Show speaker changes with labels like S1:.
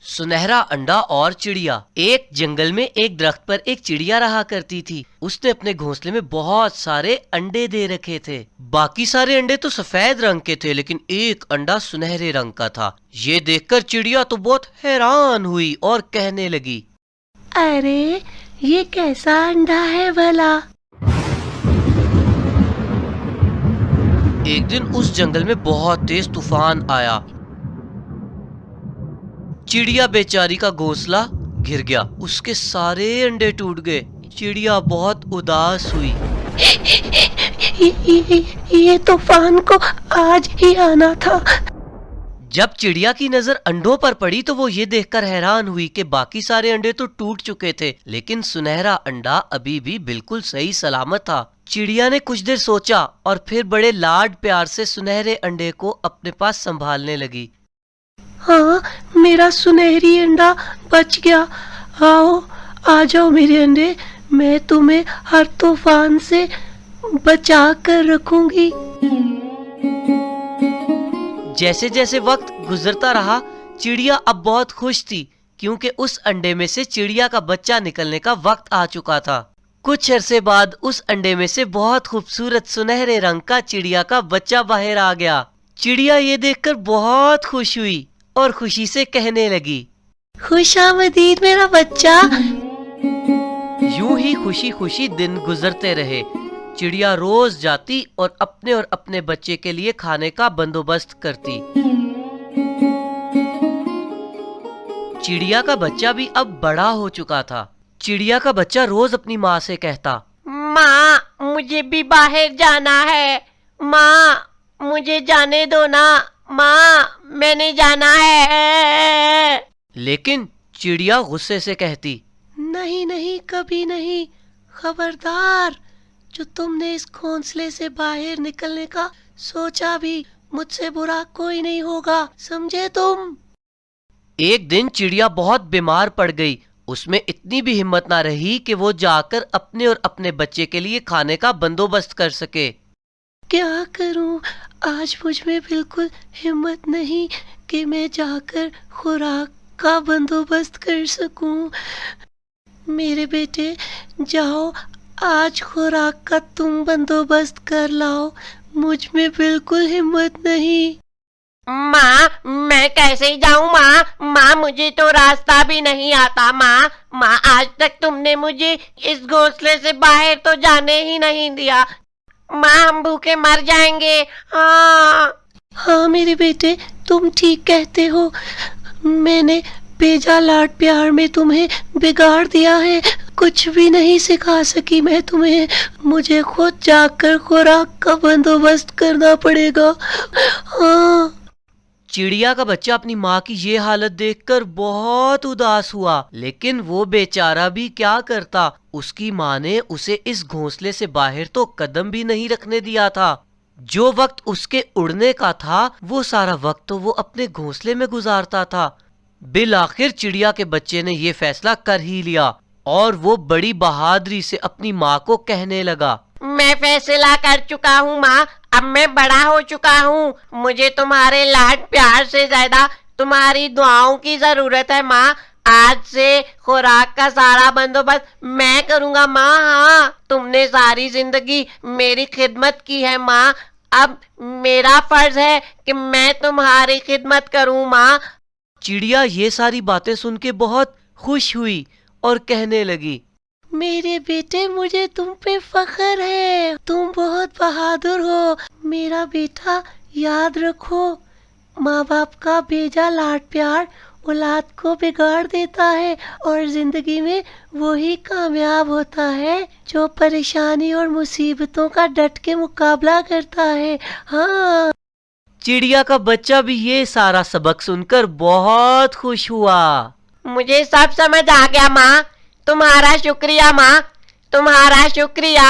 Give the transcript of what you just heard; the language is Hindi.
S1: सुनहरा अंडा और चिड़िया। एक जंगल में एक दरख्त पर एक चिड़िया रहा करती थी। उसने अपने घोंसले में बहुत सारे अंडे दे रखे थे। बाकी सारे अंडे तो सफेद रंग के थे, लेकिन एक अंडा सुनहरे रंग का था। ये देखकर चिड़िया तो बहुत हैरान हुई और कहने लगी,
S2: अरे ये कैसा अंडा है भला।
S1: एक दिन उस जंगल में बहुत तेज तूफान आया। चिड़िया बेचारी का घोंसला गिर गया, उसके सारे अंडे टूट गए। चिड़िया बहुत उदास हुई।
S2: ये तूफान को आज ही आना था।
S1: जब चिड़िया की नजर अंडों पर पड़ी तो वो ये देखकर हैरान हुई कि बाकी सारे अंडे तो टूट चुके थे, लेकिन सुनहरा अंडा अभी भी बिल्कुल सही सलामत था। चिड़िया ने कुछ देर सोचा और फिर बड़े लाड प्यार से सुनहरे अंडे को अपने पास संभालने लगी।
S2: हाँ, मेरा सुनहरी अंडा बच गया। आओ, आ जाओ मेरे अंडे, मैं तुम्हें हर तूफान से बचा कर रखूंगी।
S1: जैसे जैसे वक्त गुजरता रहा, चिड़िया अब बहुत खुश थी, क्योंकि उस अंडे में से चिड़िया का बच्चा निकलने का वक्त आ चुका था। कुछ अरसे बाद उस अंडे में से बहुत खूबसूरत सुनहरे रंग का चिड़िया का बच्चा बाहर आ गया। चिड़िया ये देखकर बहुत खुश हुई और खुशी से कहने लगी,
S2: खुशामदीद मेरा बच्चा।
S1: यूं ही खुशी खुशी दिन गुजरते रहे। चिड़िया रोज जाती और अपने बच्चे के लिए खाने का बंदोबस्त करती। चिड़िया का बच्चा भी अब बड़ा हो चुका था। चिड़िया का बच्चा रोज अपनी माँ से कहता,
S2: माँ, मुझे भी बाहर जाना है। माँ, मुझे जाने दो ना। माँ, मैंने जाना है।
S1: लेकिन चिड़िया गुस्से से कहती,
S2: नहीं नहीं, कभी नहीं। खबरदार, जो तुमने इस घोंसले से बाहर निकलने का सोचा भी, मुझसे बुरा कोई नहीं होगा, समझे तुम।
S1: एक दिन चिड़िया बहुत बीमार पड़ गई। उसमें इतनी भी हिम्मत ना रही कि वो जाकर अपने और अपने बच्चे के लिए खाने का बंदोबस्त कर सके।
S2: क्या करूं, आज मुझ में बिल्कुल हिम्मत नहीं कि मैं जाकर खुराक का बंदोबस्त कर सकूं। मेरे बेटे, जाओ, आज खुराक का तुम बंदोबस्त कर लाओ। मुझ में बिल्कुल हिम्मत नहीं। माँ, मैं कैसे जाऊँ माँ? माँ, मुझे तो रास्ता भी नहीं आता माँ। माँ, आज तक तुमने मुझे इस घोंसले से बाहर तो जाने ही नहीं दिया। माँ, हम भूखे मर जाएंगे। हाँ मेरे बेटे, तुम ठीक कहते हो। मैंने बेजा लाड प्यार में तुम्हें बिगाड़ दिया है। कुछ भी नहीं सिखा सकी मैं तुम्हें। मुझे खुद जाकर खुराक का बंदोबस्त करना पड़ेगा। हाँ।
S1: चिड़िया का बच्चा अपनी माँ की ये हालत देखकर बहुत उदास हुआ, लेकिन वो बेचारा भी क्या करता। उसकी माँ ने उसे इस घोंसले से बाहर तो कदम भी नहीं रखने दिया था। जो वक्त उसके उड़ने का था, वो सारा वक्त तो वो अपने घोंसले में गुजारता था। बिल आखिर चिड़िया के बच्चे ने ये फैसला कर ही लिया और वो बड़ी बहादुरी से अपनी माँ को कहने लगा,
S2: मैं फैसला कर चुका हूँ माँ। अब मैं बड़ा हो चुका हूँ। मुझे तुम्हारे लाड प्यार से ज्यादा तुम्हारी दुआओं की जरूरत है माँ। आज से खुराक का सारा बंदोबस्त मैं करूँगा माँ। हाँ, तुमने सारी जिंदगी मेरी खिदमत की है माँ। अब मेरा फर्ज है कि मैं तुम्हारी खिदमत करूँ माँ।
S1: चिड़िया ये सारी बातें सुन के बहुत खुश हुई और कहने लगी,
S2: मेरे बेटे, मुझे तुम पे फख्र है। तुम बहुत बहादुर हो मेरा बेटा। याद रखो, माँ बाप का भेजा लाड प्यार औलाद को बिगाड़ देता है, और जिंदगी में वही कामयाब होता है जो परेशानी और मुसीबतों का डट के मुकाबला करता है। हाँ।
S1: चिड़िया का बच्चा भी ये सारा सबक सुनकर बहुत खुश हुआ।
S2: मुझे सब समझ आ गया माँ। तुम्हारा शुक्रिया माँ, तुम्हारा शुक्रिया।